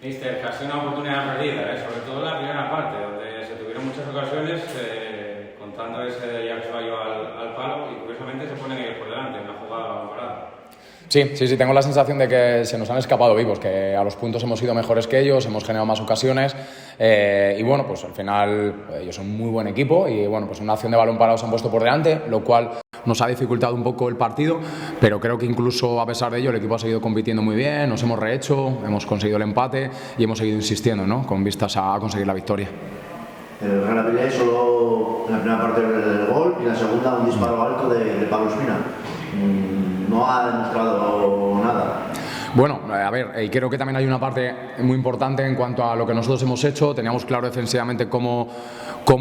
Mister, casi una oportunidad perdida, sobre todo en la primera parte, donde se tuvieron muchas ocasiones contando ese de Jack Fallo al palo y curiosamente se ponen ellos por delante en la jugada parada. Sí, tengo la sensación de que se nos han escapado vivos, que a los puntos hemos sido mejores que ellos, hemos generado más ocasiones y bueno, pues al final ellos son un muy buen equipo y bueno, pues en una acción de balón parado se han puesto por delante, lo cual nos ha dificultado un poco el partido, pero creo que incluso a pesar de ello el equipo ha seguido compitiendo muy bien, nos hemos rehecho, hemos conseguido el empate y hemos seguido insistiendo, ¿no?, con vistas a conseguir la victoria. El Real Avilés solo en la primera parte del gol y en la segunda un disparo alto de Pablo Espina. No ha demostrado nada. Bueno, a ver, y creo que también hay una parte muy importante en cuanto a lo que nosotros hemos hecho. Teníamos claro defensivamente cómo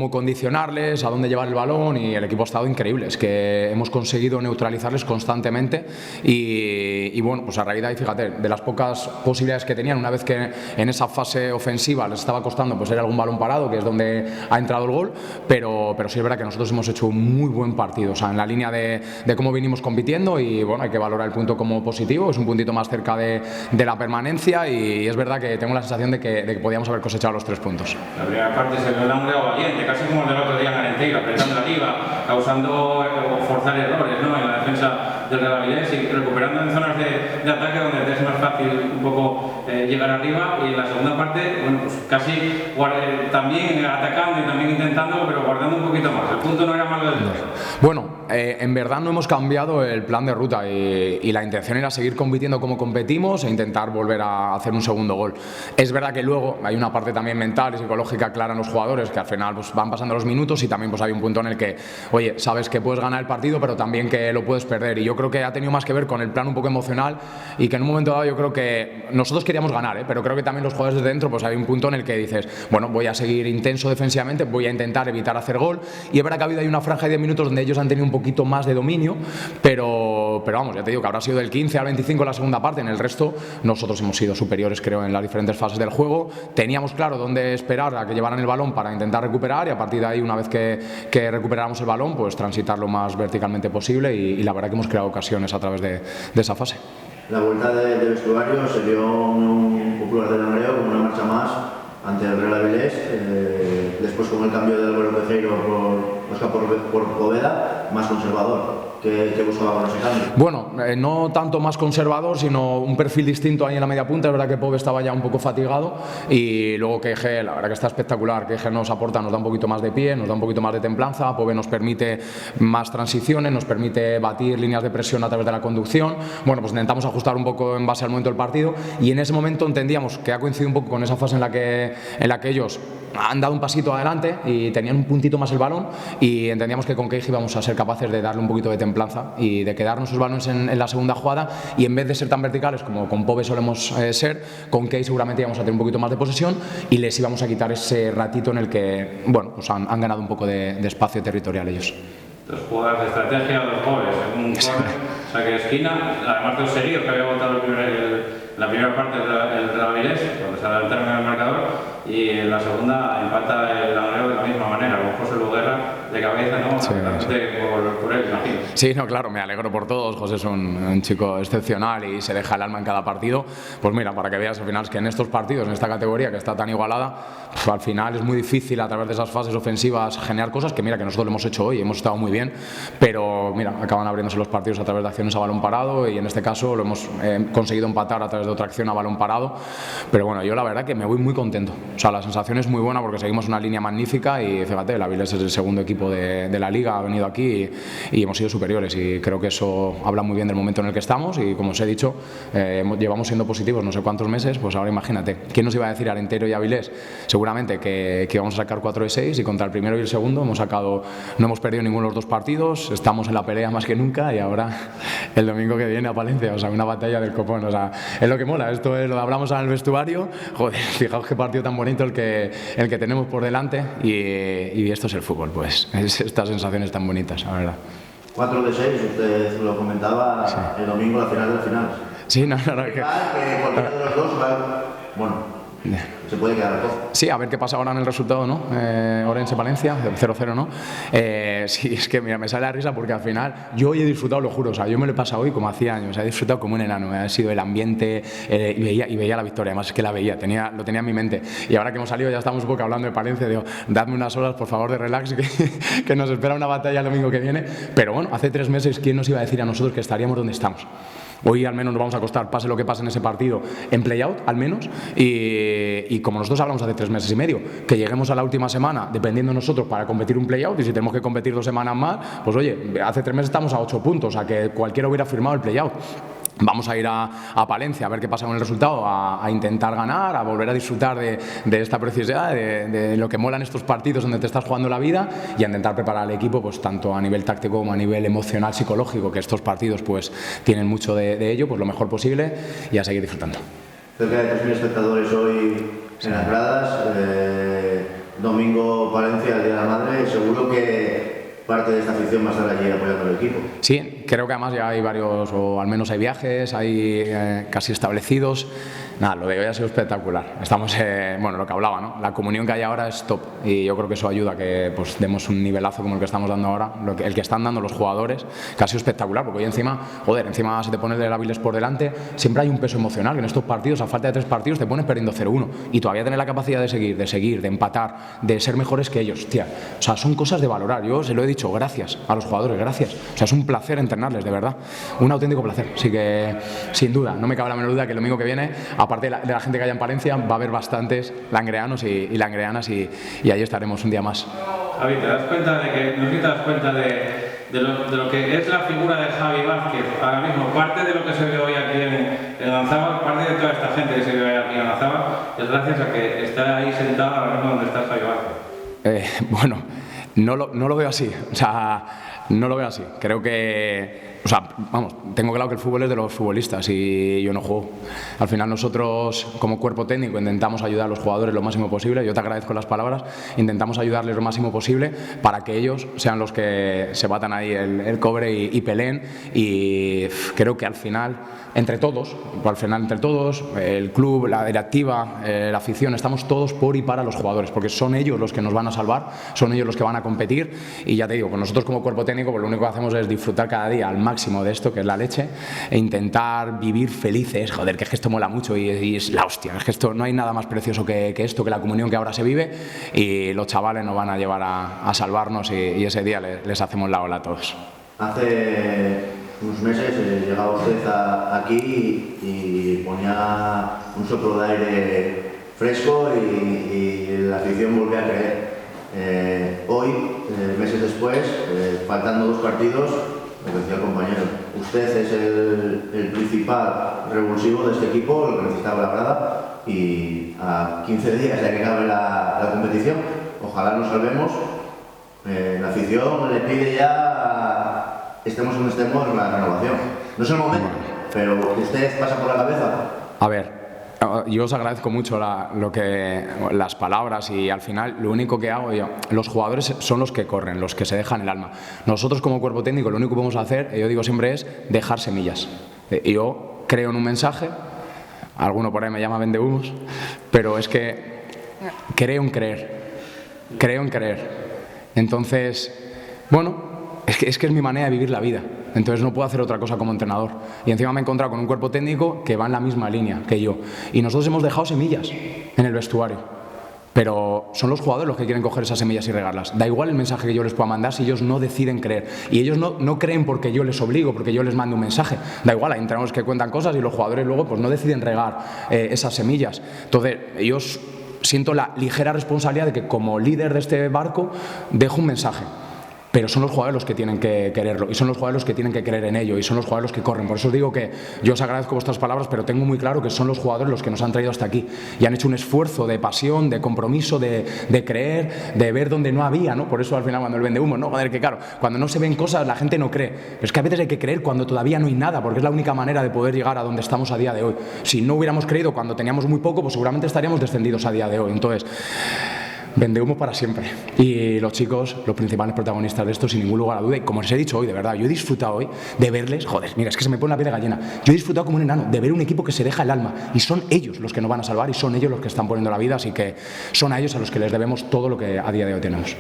condicionarles, a dónde llevar el balón y el equipo ha estado increíble. Es que hemos conseguido neutralizarles constantemente y bueno, pues a raíz de ahí, fíjate, de las pocas posibilidades que tenían, una vez que en esa fase ofensiva les estaba costando, pues era algún balón parado, que es donde ha entrado el gol, pero sí es verdad que nosotros hemos hecho un muy buen partido, o sea, en la línea de cómo vinimos compitiendo y bueno, hay que valorar el punto como positivo, es un puntito más cerca de la permanencia y es verdad que tengo la sensación de que podíamos haber cosechado los 3 puntos. La primera parte se ve un ángulo valiente, casi como el del otro día en Arenteiro, apretando la liga, causando o forzar errores, ¿no?, en la defensa del Real Avilés y recuperando en zonas de ataque donde es más fácil un poco llegar arriba y en la segunda parte, bueno, pues casi también atacando y también intentándolo, pero guardando un poquito más. El punto no era malo del todo. Bueno, en verdad no hemos cambiado el plan de ruta y la intención era seguir compitiendo como competimos e intentar volver a hacer un segundo gol. Es verdad que luego hay una parte también mental y psicológica clara en los jugadores que al final pues, van pasando los minutos y también pues, hay un punto en el que, oye, sabes que puedes ganar el partido pero también que lo puedes perder y yo creo que ha tenido más que ver con el plan un poco emocional y que en un momento dado yo creo que nosotros queríamos ganar, pero creo que también los jugadores desde dentro pues hay un punto en el que dices, bueno, voy a seguir intenso defensivamente, voy a intentar evitar hacer gol y es verdad que ha habido ahí una franja de 10 minutos donde ellos han tenido un poquito más de dominio, pero vamos, ya te digo que habrá sido del 15 al 25 la segunda parte, en el resto nosotros hemos sido superiores creo en las diferentes fases del juego, teníamos claro dónde esperar a que llevaran el balón para intentar recuperar y a partir de ahí una vez que recuperáramos el balón pues transitar lo más verticalmente posible y la verdad que hemos creado ocasiones a través de esa fase. La vuelta del vestuario se vio un popular de Langreo como una marcha más ante el Real Avilés, después con el cambio de Álvaro por Poveda, más conservador. ¿Qué buscaba con ese cambio? Bueno, no tanto más conservador, sino un perfil distinto ahí en la media punta. Es verdad que Pove estaba ya un poco fatigado y luego Keje, la verdad que está espectacular. Keje nos aporta, nos da un poquito más de pie, nos da un poquito más de templanza. Pove nos permite más transiciones, nos permite batir líneas de presión a través de la conducción. Bueno, pues intentamos ajustar un poco en base al momento del partido y en ese momento entendíamos que ha coincidido un poco con esa fase en la que ellos han dado un pasito adelante y tenían un puntito más el balón y entendíamos que con Keje íbamos a ser capaces de darle un poquito de templanza y de quedarnos sus balones en la segunda jugada y en vez de ser tan verticales como con Pove solemos ser, con Keje seguramente íbamos a tener un poquito más de posesión y les íbamos a quitar ese ratito en el que bueno, pues han ganado un poco de espacio territorial ellos. 2 jugadas de estrategia, 2 goles, un corner, saque de esquina, además de los seguidos que había votado la primera parte el Real Avilés, cuando se adelantaron el marcador, y en la segunda empata el Langreo de la misma manera, con José Luguerra de cabeza, ¿no? Sí. Por él, imagino. Sí, no, claro, me alegro por todos. José es un chico excepcional y se deja el alma en cada partido. Pues mira, para que veas al final es que en estos partidos, en esta categoría que está tan igualada, pues al final es muy difícil a través de esas fases ofensivas generar cosas que mira que nosotros lo hemos hecho hoy, hemos estado muy bien, pero mira, acaban abriéndose los partidos a través de acciones a balón parado y en este caso lo hemos conseguido empatar a través de otra acción a balón parado, pero bueno, yo la verdad que me voy muy contento, o sea, la sensación es muy buena porque seguimos una línea magnífica y fíjate, el Avilés es el segundo equipo de la liga, ha venido aquí y hemos sido superiores y creo que eso habla muy bien del momento en el que estamos y como os he dicho, llevamos siendo positivos no sé cuántos meses, pues ahora imagínate, ¿quién nos iba a decir Arenteiro y Avilés? Seguramente que íbamos a sacar 4 de 6 y contra el primero y el segundo no hemos perdido ninguno de los 2 partidos, estamos en la pelea más que nunca y ahora el domingo que viene a Palencia, o sea, una batalla del copón, o sea, es lo que mola, esto es lo que hablamos en el vestuario, joder, fijaos qué partido tan bonito el que tenemos por delante y esto es el fútbol, pues, estas sensaciones tan bonitas, la verdad. 4 de 6, usted lo comentaba, sí. El domingo la final de las finales. Sí, no, que cualquiera de los dos va, bueno. se puede quedar lejos. Sí, a ver qué pasa ahora en el resultado, ¿no? Orense-Valencia, 0-0, ¿no? Sí, es que mira, me sale la risa porque al final yo hoy he disfrutado, lo juro, o sea, yo me lo he pasado hoy como hacía años, he disfrutado como un enano, ha sido el ambiente y veía la victoria, además es que la veía, lo tenía en mi mente. Y ahora que hemos salido ya estamos un poco hablando de Palencia, digo, dadme unas horas por favor de relax, que nos espera una batalla el domingo que viene. Pero bueno, hace 3 meses, ¿quién nos iba a decir a nosotros que estaríamos donde estamos? Hoy al menos nos vamos a acostar, pase lo que pase en ese partido, en play-out al menos, y como nosotros hablamos hace 3 meses y medio, que lleguemos a la última semana dependiendo de nosotros para competir un play-out, y si tenemos que competir 2 semanas más, pues oye, hace 3 meses estamos a 8 puntos, a que cualquiera hubiera firmado el play-out. Vamos a ir a Palencia a ver qué pasa con el resultado, a intentar ganar, a volver a disfrutar de esta preciosidad, de lo que molan estos partidos donde te estás jugando la vida, y a intentar preparar al equipo pues tanto a nivel táctico como a nivel emocional, psicológico, que estos partidos pues tienen mucho de ello, pues lo mejor posible, y a seguir disfrutando. Cerca de 3.000 espectadores hoy en las gradas, domingo Palencia, el Día de la Madre, y seguro que parte de esta afición va a estar allí apoyando al equipo. Sí, creo que además ya hay varios, o al menos hay viajes, hay casi establecidos. Nada, lo de hoy ha sido espectacular. Estamos, bueno, lo que hablaba, ¿no? La comunión que hay ahora es top, y yo creo que eso ayuda a que pues demos un nivelazo como el que estamos dando ahora, el que están dando los jugadores, que ha sido espectacular, porque hoy encima, joder, encima se te pone el Avilés por delante, siempre hay un peso emocional, que en estos partidos, a falta de 3 partidos, te pones perdiendo 0-1, y todavía tener la capacidad de seguir, de empatar, de ser mejores que ellos, tía. O sea, son cosas de valorar. Yo se lo he dicho, gracias a los jugadores, gracias. O sea, es un placer entrenarles, de verdad. Un auténtico placer. Así que, sin duda, no me cabe la menor duda que el domingo que viene, aparte de la gente que haya en Palencia, va a haber bastantes langreanos y langreanas, y ahí estaremos un día más. Javi, ¿te das cuenta de que, no sé si te das cuenta de lo que es la figura de Javi Vázquez ahora mismo? Parte de lo que se ve hoy aquí en Lanzábal, parte de toda esta gente que se ve hoy aquí en Lanzábal, es gracias a que está ahí sentado ahora mismo donde está Javi Vázquez. Bueno, no lo veo así, o sea, no lo veo así. Creo que, o sea, vamos, tengo claro que el fútbol es de los futbolistas y yo no juego. Al final nosotros, como cuerpo técnico, intentamos ayudar a los jugadores lo máximo posible. Yo te agradezco las palabras. Intentamos ayudarles lo máximo posible para que ellos sean los que se batan ahí el cobre y peleen. Y creo que al final, entre todos, el club, la directiva, la afición, estamos todos por y para los jugadores, porque son ellos los que nos van a salvar, son ellos los que van a competir. Y ya te digo, con nosotros como cuerpo técnico, pues lo único que hacemos es disfrutar cada día al máximo de esto, que es la leche, e intentar vivir felices. Joder, que es que esto mola mucho y es la hostia. Es que esto, no hay nada más precioso que esto, que la comunión que ahora se vive, y los chavales nos van a llevar a salvarnos, y ese día les hacemos la ola a todos. Hace unos meses llegaba usted aquí y ponía un soplo de aire fresco y la afición volvía a creer. Hoy, meses después, faltando 2 partidos, lo decía el compañero, usted es el principal revulsivo de este equipo, lo que necesitaba la grada, y a 15 días de que acabe la competición, ojalá nos salvemos. La afición le pide ya, estemos donde estemos, la renovación. No es el momento, pero ¿usted pasa por la cabeza? A ver, yo os agradezco mucho las palabras, y al final lo único que hago yo, los jugadores son los que corren, los que se dejan el alma. Nosotros como cuerpo técnico lo único que podemos hacer, yo digo siempre, es dejar semillas. Yo creo en un mensaje, alguno por ahí me llama vendehumos, pero es que creo en creer. Entonces, bueno, es que es mi manera de vivir la vida. Entonces no puedo hacer otra cosa como entrenador. Y encima me he encontrado con un cuerpo técnico que va en la misma línea que yo. Y nosotros hemos dejado semillas en el vestuario. Pero son los jugadores los que quieren coger esas semillas y regarlas. Da igual el mensaje que yo les pueda mandar si ellos no deciden creer. Y ellos no creen porque yo les obligo, porque yo les mando un mensaje. Da igual, hay entrenadores que cuentan cosas y los jugadores luego pues no deciden regar esas semillas. Entonces ellos siento la ligera responsabilidad de que como líder de este barco dejo un mensaje. Pero son los jugadores los que tienen que quererlo, y son los jugadores los que tienen que creer en ello, y son los jugadores los que corren. Por eso os digo que yo os agradezco vuestras palabras, pero tengo muy claro que son los jugadores los que nos han traído hasta aquí y han hecho un esfuerzo de pasión, de compromiso, de creer, de ver donde no había, ¿no? Por eso al final cuando el vendehumo, ¿no? Joder, que claro, cuando no se ven cosas la gente no cree. Pero es que a veces hay que creer cuando todavía no hay nada, porque es la única manera de poder llegar a donde estamos a día de hoy. Si no hubiéramos creído cuando teníamos muy poco, pues seguramente estaríamos descendidos a día de hoy. Entonces, Vende humo para siempre. Y los chicos, los principales protagonistas de esto, sin ningún lugar a duda. Y como os he dicho hoy, de verdad, yo he disfrutado hoy de verles, joder, mira, es que se me pone la piel de gallina. Yo he disfrutado como un enano de ver un equipo que se deja el alma. Y son ellos los que nos van a salvar y son ellos los que están poniendo la vida. Así que son a ellos a los que les debemos todo lo que a día de hoy tenemos.